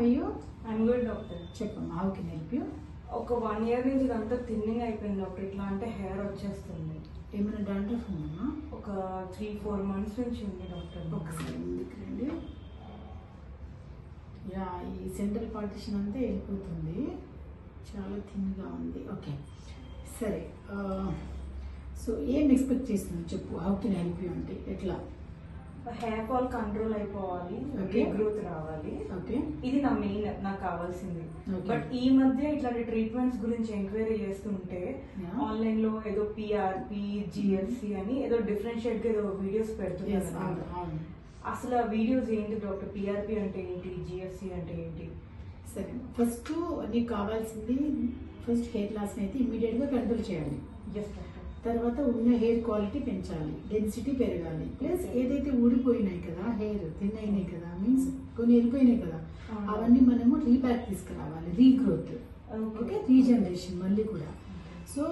How you? I'm good doctor. చెప్పమ్మా, how can help you? ఒక 1 year నుంచి ఇదంతా థిన్నింగ్ అయిపోయింది డాక్టర్. ఇట్లా అంటే హెయిర్ వచ్చేస్తుంది. ఏమైనా డాండ్రఫ్ ఉందమ్మా? ఒక 3-4 months నుంచి ఉంది డాక్టర్. ఒకసారి ముందుకు రండి. యా, ఈ సెంట్రల్ పార్టిషన్ అంతా వెళ్ళిపోతుంది, చాలా థిన్గా ఉంది. ఓకే సరే, సో ఏం ఎక్స్పెక్ట్ చేస్తున్నావు చెప్పు. హౌ కెన్ హెల్ప్ యూ అంటే ఎట్లా? హెయిర్ ఫాల్ కంట్రోల్ అయిపోవాలి, గ్రోత్ రావాలి. ఓకే, ఇది నా మెయిన్, నాకు కావాల్సింది. బట్ ఈ మధ్య ఇట్లాంటి ట్రీట్మెంట్స్ గురించి ఎంక్వైరీ చేస్తుంటే ఆన్లైన్ లో ఏదో పిఆర్పి, జిఎఫ్సి అని ఏదో డిఫరెన్షియేట్ ఏదో వీడియోస్ పెడుతున్నారు. అసలు ఆ వీడియోస్ ఏంటి డాక్టర్? పిఆర్పి అంటే ఏంటి, జిఎఫ్సి అంటే ఏంటి? సరే, ఫస్ట్ నీకు కావాల్సింది ఫస్ట్ హెయిర్ లాస్ అయితే ఇమీడియట్ గా కంట్రోల్ చేయాలి. తర్వాత ఉన్న హెయిర్ క్వాలిటీ పెంచాలి, డెన్సిటీ పెరగాలి. ప్లస్ ఏదైతే ఊడిపోయినాయి కదా, హెయిర్ థిన్ అయినాయి కదా, మీన్స్ కొన్ని వెళ్ళిపోయినాయి కదా, అవన్నీ మనము రీబ్యాక్ తీసుకురావాలి, రీగ్రోత్, ఓకే, రీజనరేషన్ మళ్ళీ కూడా. సో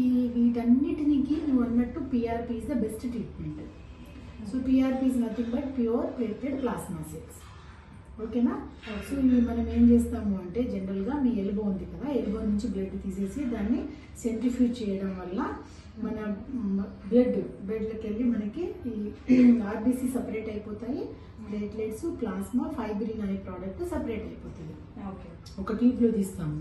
ఈ వీటన్నిటికి నువ్వు అన్నట్టు PRP is the best treatment. So PRP is nothing but pure plated plasma cells. ఓకేనా? సో ఇవి మనం ఏం చేస్తాము అంటే జనరల్గా మీ ఎల్బో ఉంది కదా, ఎల్బో నుంచి బ్లడ్ తీసేసి దాన్ని సెంట్రిఫ్యూజ్ చేయడం వల్ల మన బ్లడ్లోకి వెళ్ళి మనకి ఈ ఆర్బీసీ సపరేట్ అయిపోతాయి, ప్లేట్లెట్స్, ప్లాస్మా, ఫైబ్రిన్ అనే ప్రోడక్ట్ సపరేట్ అయిపోతుంది. ఒక ట్యూబ్లో తీస్తాము.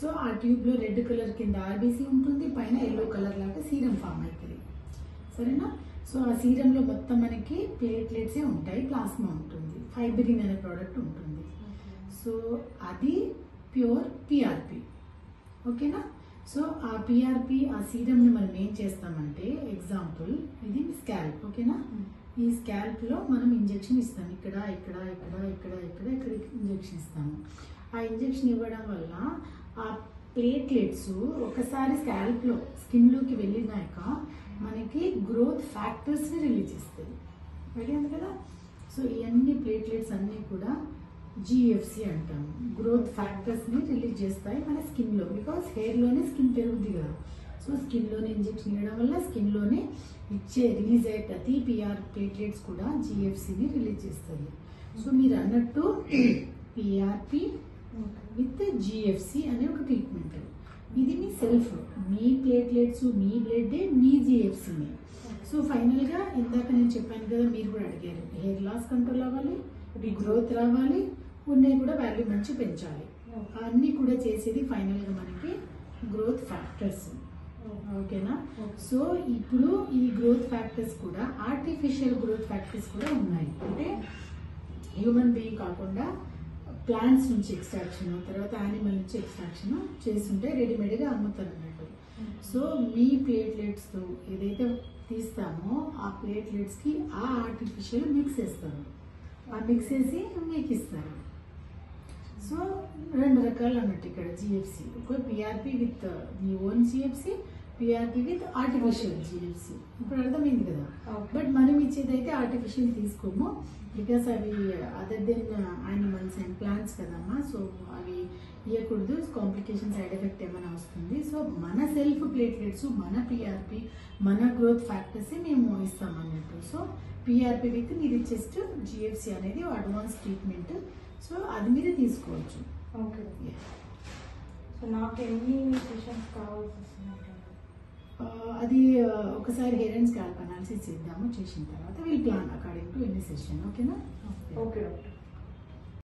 సో ఆ ట్యూబ్లో రెడ్ కలర్ కింద ఆర్బీసీ ఉంటుంది, పైన ఎల్లో కలర్ లాగా సీరం ఫామ్ అవుతుంది. సరేనా? సో ఆ సీరంలో మొత్తం మనకి ప్లేట్లెట్సే ఉంటాయి, ప్లాస్మా ఉంటుంది, ఫైబ్రిన్ అనే ప్రోడక్ట్ ఉంటుంది. సో అది ప్యూర్ పిఆర్పి. ఓకేనా? సో ఆ పిఆర్పి, ఆ సీరంని మనం ఏం చేస్తామంటే, ఎగ్జాంపుల్ ఇది స్కాల్ప్. ఓకేనా? ఈ స్కాల్ప్లో మనం ఇంజెక్షన్ ఇస్తాం. ఇక్కడ ఇక్కడ ఇక్కడ ఇక్కడ ఇక్కడ ఇక్కడ ఇంజెక్షన్ ఇస్తాము. ఆ ఇంజెక్షన్ ఇవ్వడం వల్ల ఆ ప్లేట్లెట్స్ ఒకసారి స్కాల్ప్లో స్కిన్లోకి వెళ్ళినాక మనకి గ్రోత్ ఫ్యాక్టర్స్ని రిలీజ్ చేస్తుంది. వెళ్ళింది కదా? సో ఇవన్నీ ప్లేట్లెట్స్ అన్నీ కూడా జిఎఫ్సి అంటాము. గ్రోత్ ఫ్యాక్టర్స్ని రిలీజ్ చేస్తాయి మన స్కిన్లో, బికాస్ హెయిర్లోనే స్కిన్ పెరుగుద్ది కదా. సో స్కిన్లోనే ఇంజెక్షన్ ఇవ్వడం వల్ల స్కిన్లోనే రిలీజ్ అయ్యే ప్రతి పిఆర్ ప్లేట్లెట్స్ కూడా జిఎఫ్సిని రిలీజ్ చేస్తుంది. సో మీరు అన్నట్టు పిఆర్పి విత్ జిఎఫ్సి అనే ఒక ట్రీట్మెంట్. ఇది మీ సెల్ఫ్, మీ ప్లేట్లెట్స్, మీ బ్లడ్, మీ జిఎఫ్సిని. సో ఫైనల్గా ఇందాక నేను చెప్పాను కదా, మీరు కూడా అడిగారు, హెయిర్ లాస్ కంట్రోల్ అవ్వాలి, గ్రోత్ రావాలి, ఉన్నవి కూడా వాల్యూ మంచి పెంచాలి. అన్నీ కూడా చేసేది ఫైనల్గా మనకి గ్రోత్ ఫ్యాక్టర్స్. ఓకేనా? సో ఇప్పుడు ఈ గ్రోత్ ఫ్యాక్టర్స్ కూడా ఆర్టిఫిషియల్ గ్రోత్ ఫ్యాక్టర్స్ కూడా ఉన్నాయి. అంటే హ్యూమన్ బీయింగ్ కాకుండా ప్లాంట్స్ నుంచి ఎక్స్ట్రాక్షన్, తర్వాత యానిమల్ నుంచి ఎక్స్ట్రాక్షన్ చేస్తుంటే రెడీమేడ్గా అమ్ముతారు అన్నట్టు. సో మీ ప్లేట్లెట్స్తో ఏదైతే తీస్తామో ఆ ప్లేట్లెట్స్కి ఆ ఆర్టిఫిషియల్ మిక్స్ చేస్తారు. ఆ మిక్స్ చేసి మీకు ఇస్తారు. సో 2 రకాలు అన్నట్టు ఇక్కడ జిఎఫ్సి. ఒక పిఆర్పి విత్ మీ own GFC, PRP with artificial GFC. ఇప్పుడు అర్థమైంది కదా? బట్ మనం ఇచ్చేదైతే ఆర్టిఫిషియల్ తీసుకోము, బికాస్ అవి other than animals and plants కదమ్మా. సో అవి ఇవ్వకూడదు, కాంప్లికేషన్, సైడ్ ఎఫెక్ట్ ఏమైనా వస్తుంది. సో మన సెల్ఫ్ ప్లేట్లెట్స్, మన పిఆర్పి, మన గ్రోత్ ఫ్యాక్టర్స్ మేము ఇస్తాం అన్నట్టు. సో పిఆర్పి విత్ మీరు జస్ట్ జిఎఫ్సి అనేది అడ్వాన్స్ ట్రీట్మెంట్. సో అది మీరు తీసుకోవచ్చు. ఓకే. సో నాకు ఎన్ని సెషన్స్ కావాల్సి వస్తుంది? అది ఒకసారి హెయిర్ అండ్ స్కాల్ప్ అనాలిసిస్ చేద్దాము, చేసిన తర్వాత వీల్ ప్లాన్ అకార్డింగ్ టు ఎన్ని సెషన్. ఓకేనా? Okay doctor.